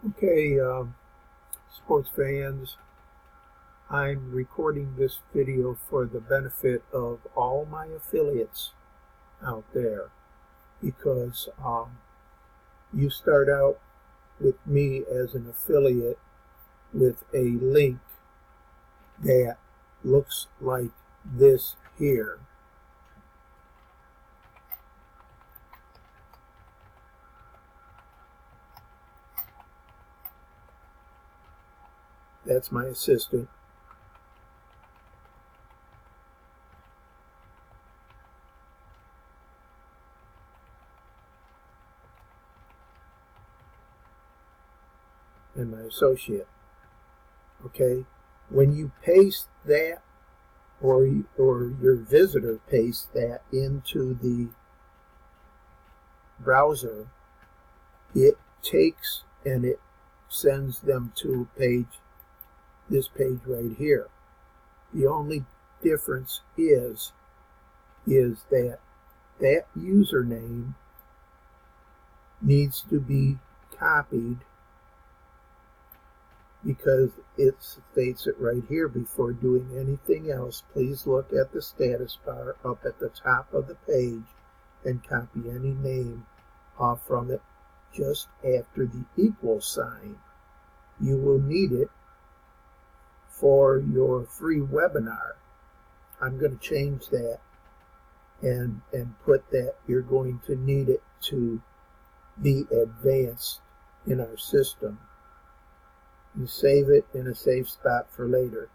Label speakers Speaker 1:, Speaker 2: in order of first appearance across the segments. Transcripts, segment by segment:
Speaker 1: Okay, sports fans, I'm recording this video for the benefit of all my affiliates out there because you start out with me as an affiliate with a link that looks like this here. That's my assistant. And my associate. Okay, when you paste that, or your visitor pastes that into the browser, it takes and it sends them to this page right here. The only difference is that username needs to be copied because it states it right here. Before doing anything else, please look at the status bar up at the top of the page and copy any name off from it just after the equal sign. You will need it for your free webinar. I'm going to change that and put that you're going to need it to be advanced in our system. You save it in a safe spot for later.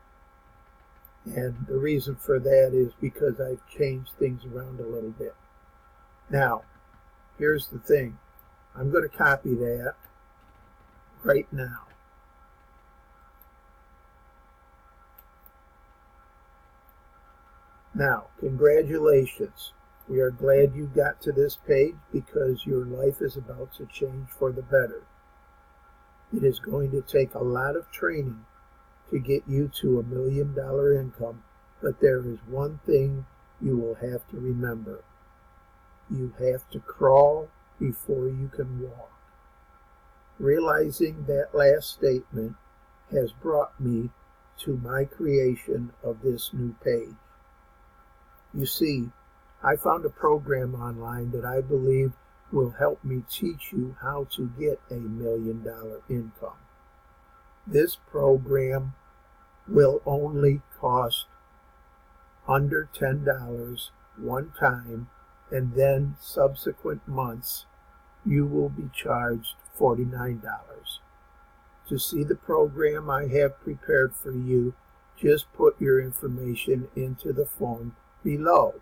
Speaker 1: And the reason for that is because I've changed things around a little bit. Now, here's the thing. I'm going to copy that right now. Now, congratulations. We are glad you got to this page because your life is about to change for the better. It is going to take a lot of training to get you to $1 million income, but there is one thing you will have to remember. You have to crawl before you can walk. Realizing that last statement has brought me to my creation of this new page. You see, I found a program online that I believe will help me teach you how to get a $1 million income. This program will only cost under $10 one time, and then subsequent months you will be charged $49. To see the program I have prepared for you, just put your information into the form below.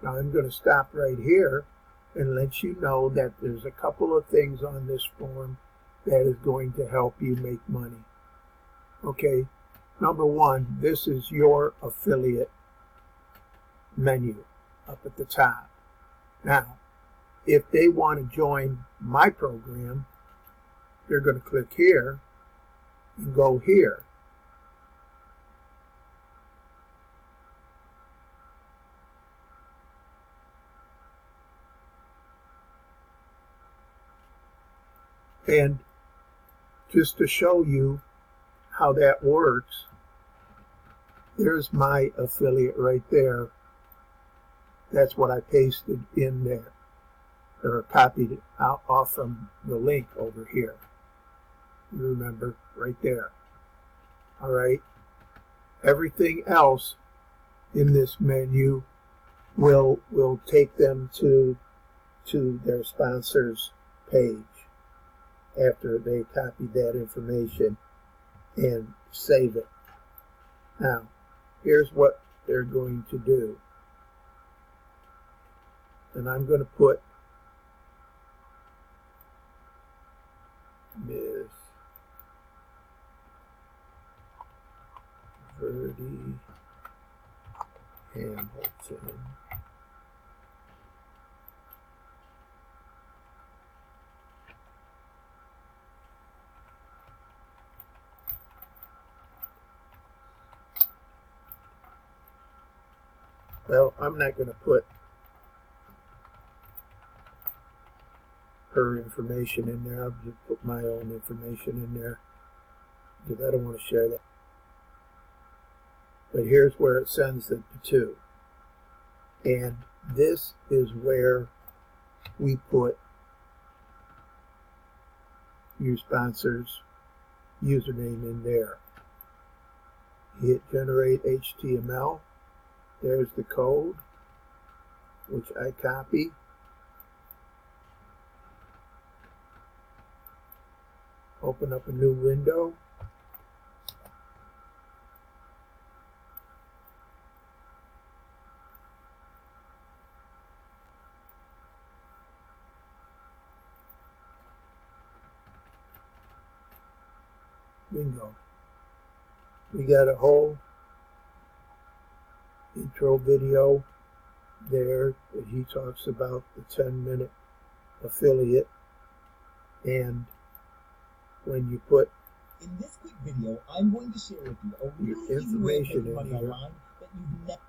Speaker 1: Now I'm going to stop right here and let you know that there's a couple of things on this form that is going to help you make money. Okay, number one, this is your affiliate menu up at the top. Now, if they want to join my program, they're going to click here and go here. And just to show you how that works, there's my affiliate right there. That's what I pasted in there, or copied it out off from the link over here. You remember, right there. All right. Everything else in this menu will take them to their sponsor's page after they copied that information and save it. Now, here's what they're going to do. And I'm going to put Miss Verdi Hamilton. Well, I'm not going to put her information in there. I'll just put my own information in there because I don't want to share that. But here's where it sends them to. And this is where we put your sponsor's username in there. Hit generate HTML. There's the code, which I copy. Open up a new window. Bingo. We got a whole intro video there that he talks about the 10-minute affiliate, and when you put
Speaker 2: in this quick video, I'm going to share with you a really easy way of making money online that you've never.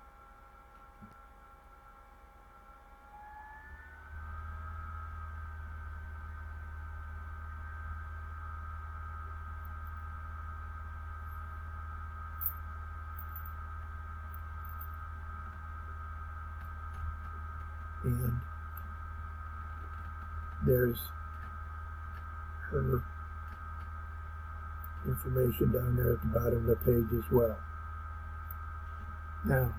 Speaker 1: And there's her information down there at the bottom of the page as well. Now,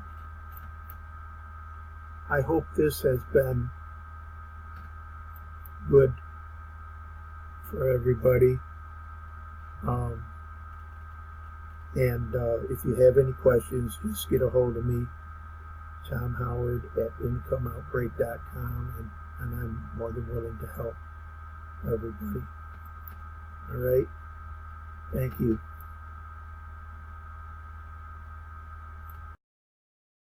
Speaker 1: I hope this has been good for everybody. If you have any questions, just get a hold of me, Tom Howard at IncomeOutbreak.com, and I'm more than willing to help everybody. All right? Thank you.